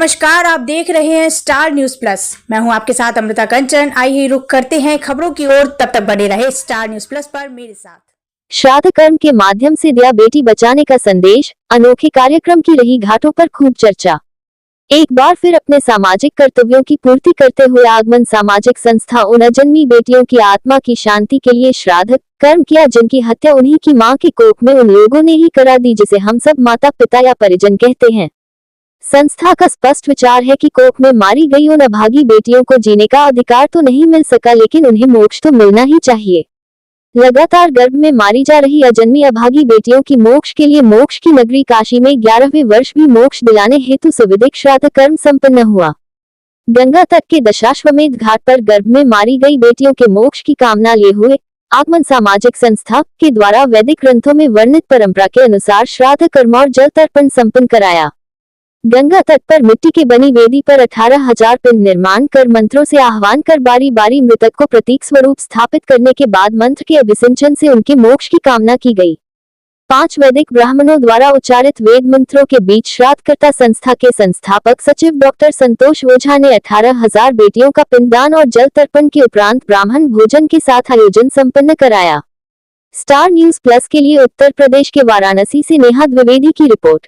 नमस्कार, आप देख रहे हैं स्टार न्यूज प्लस। मैं हूं आपके साथ अमृता कंचन। आइए रुख करते हैं खबरों की ओर। तब तक बने रहे स्टार न्यूज प्लस पर मेरे साथ। श्राद्ध कर्म के माध्यम से दिया बेटी बचाने का संदेश। अनोखे कार्यक्रम की रही घाटों पर खूब चर्चा। एक बार फिर अपने सामाजिक कर्तव्यों की पूर्ति करते हुए आगमन सामाजिक संस्था उन अजन्मी बेटियों की आत्मा की शांति के लिए श्राद्ध कर्म किया, जिनकी हत्या उन्हीं की मां के कोख में उन लोगों ने ही करा दी जिसे हम सब माता पिता या परिजन कहते हैं। संस्था का स्पष्ट विचार है कि कोख में मारी गई उन अभागी बेटियों को जीने का अधिकार तो नहीं मिल सका, लेकिन उन्हें मोक्ष तो मिलना ही चाहिए। लगातार गर्भ में मारी जा रही अजन्मी अभागी बेटियों की मोक्ष के लिए मोक्ष की नगरी काशी में 11वें वर्ष भी मोक्ष दिलाने हेतु सुविधिक श्राद्ध कर्म संपन्न हुआ। गंगा तट के दशाश्वमेध घाट पर गर्भ में मारी गई बेटियों के मोक्ष की कामना लिए हुए आगमन सामाजिक संस्था के द्वारा वैदिक ग्रंथों में वर्णित परंपरा के अनुसार श्राद्ध कर्म और जल तर्पण संपन्न कराया। गंगा तट पर मिट्टी की बनी वेदी पर 18,000 पिंड निर्माण कर मंत्रों से आह्वान कर बारी बारी मृतक को प्रतीक स्वरूप स्थापित करने के बाद मंत्र के अभिसिंचन से उनके मोक्ष की कामना की गई। 5 वैदिक ब्राह्मणों द्वारा उच्चारित वेद मंत्रों के बीच श्राद्धकर्ता संस्था के संस्थापक सचिव डॉक्टर संतोष ओझा ने 18,000 बेटियों का पिंडदान और जल तर्पण के उपरांत ब्राह्मण भोजन के साथ आयोजन संपन्न कराया। स्टार न्यूज प्लस के लिए उत्तर प्रदेश के वाराणसी से नेहा द्विवेदी की रिपोर्ट।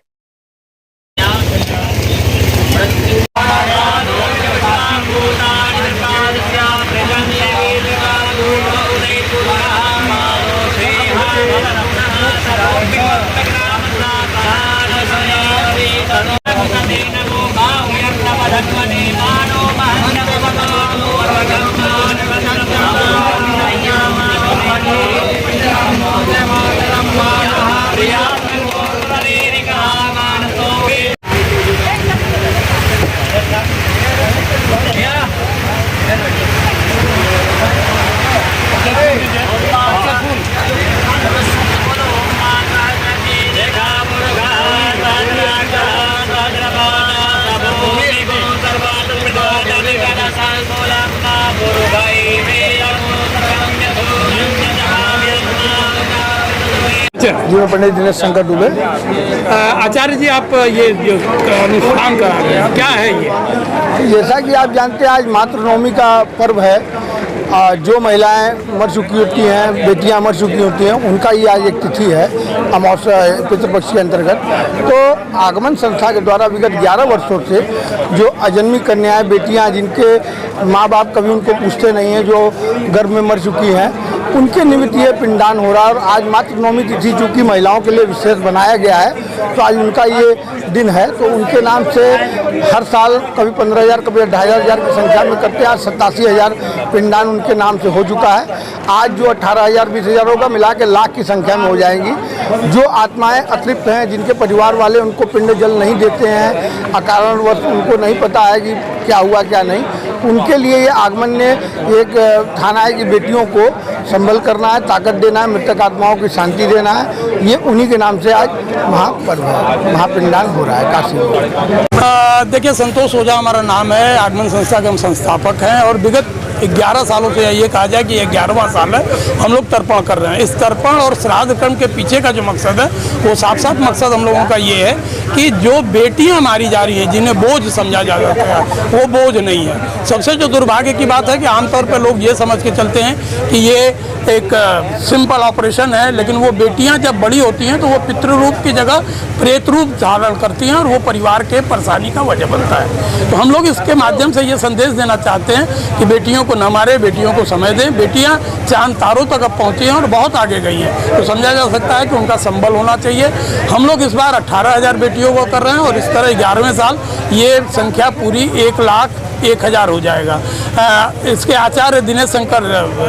जी, मैं पंडित दिनेश शंकर दुबे। आचार्य जी, आप ये जो अनुष्ठान करा रहे हैं, क्या है ये? जैसा कि आप जानते हैं, आज मातृनवमी का पर्व है। जो महिलाएं मर चुकी होती हैं, बेटियां मर चुकी होती हैं, उनका ये आज एक तिथि है, अमावस्या पितृपक्ष के अंतर्गत। तो आगमन संस्था के द्वारा विगत 11 वर्षों से जो अजन्मी कन्याएं, बेटियां जिनके माँ बाप कभी उनको पूछते नहीं हैं, जो गर्भ में मर चुकी हैं, उनके निमित्त ये पिंडदान हो रहा है। और आज मातृनवमी तिथि चूँकि महिलाओं के लिए विशेष बनाया गया है, तो आज उनका ये दिन है। तो उनके नाम से हर साल कभी 15,000 कभी 2,500 की संख्या में करते हैं। आज 87,000 पिंडदान उनके नाम से हो चुका है। आज जो 18,000 20,000 होगा, मिला के लाख की संख्या में हो जाएंगी। जो आत्माएं अतृप्त हैं, जिनके परिवार वाले उनको पिंड जल नहीं देते हैं, अकारणवश उनको नहीं पता है कि क्या हुआ क्या नहीं, उनके लिए ये आगमन ने एक ठाना है कि बेटियों को संभल करना है, ताकत देना है, मृतक आत्माओं की शांति देना है। ये उन्हीं के नाम से आज महापर्व है, महापिंडदान हो रहा है काशी में। देखिए, संतोष ओझा हमारा नाम है, आगमन संस्था के हम संस्थापक हैं और विगत 11 सालों से ये कहा जाए कि ये 11वां साल है हम लोग तर्पण कर रहे हैं। इस तर्पण और श्राद्ध कर्म के पीछे का जो मकसद है, वो साफ मकसद हम लोगों का ये है कि जो बेटियां मारी जा रही हैं, जिन्हें बोझ समझा जा रहा है, वो बोझ नहीं है। सबसे जो दुर्भाग्य की बात है कि आमतौर पर लोग ये समझ के चलते हैं कि ये एक सिंपल ऑपरेशन है, लेकिन वो बेटियां जब बड़ी होती हैं तो वो पितृरूप की जगह प्रेत रूप धारण करती हैं और वो परिवार के परेशानी का वजह बनता है। तो हम लोग इसके माध्यम से ये संदेश देना चाहते हैं कि बेटियों को न मारे, बेटियों को समय दें। बेटियां चांद तारों तक अब पहुंची हैं और बहुत आगे गई हैं, तो समझा जा सकता है कि उनका संबल होना चाहिए। हम लोग इस बार 18,000 बेटियों को कर रहे हैं और इस तरह 11वें साल ये संख्या पूरी 1,01,000 हो जाएगा। इसके आचार्य दिनेश शंकर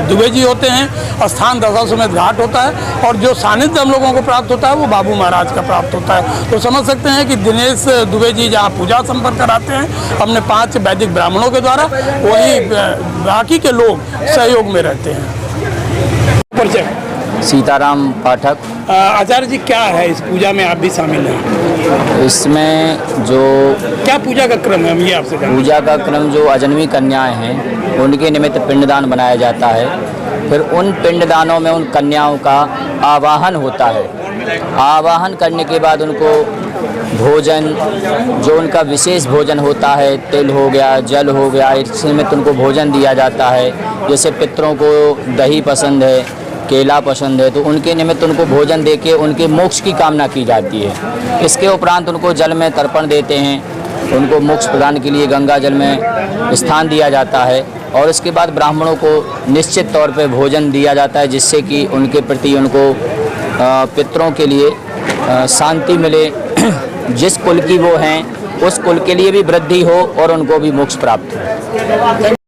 दुबे जी होते हैं, स्थान दशाश्वमेध घाट होता है और जो सानिध्य हम लोगों को प्राप्त होता है वो बाबू महाराज का प्राप्त होता है। तो समझ सकते हैं कि दिनेश दुबे जी जहाँ पूजा संपन्न कराते हैं अपने 5 वैदिक ब्राह्मणों के द्वारा, वही बाकी के लोग सहयोग में रहते हैं। परिचय सीताराम पाठक। आचार्य जी, क्या है इस पूजा में आप भी शामिल हैं? इसमें जो क्या पूजा का क्रम है, हम ये आपसे जानते हैं। पूजा का क्रम जो अजन्मी कन्याएं हैं उनके निमित्त पिंडदान बनाया जाता है। फिर उन पिंडदानों में उन कन्याओं का आवाहन होता है। आवाहन करने के बाद उनको भोजन, जो उनका विशेष भोजन होता है, तिल हो गया, जल हो गया, इस निमित्त उनको भोजन दिया जाता है। जैसे पितरों को दही पसंद है, केला पसंद है, तो उनके निमित्त उनको भोजन देके उनके मोक्ष की कामना की जाती है। इसके उपरांत उनको जल में तर्पण देते हैं, उनको मोक्ष प्रदान के लिए गंगा जल में स्थान दिया जाता है और इसके बाद ब्राह्मणों को निश्चित तौर पे भोजन दिया जाता है, जिससे कि उनके प्रति उनको पितरों के लिए शांति मिले, जिस कुल की वो हैं उस कुल के लिए भी वृद्धि हो और उनको भी मोक्ष प्राप्त हो।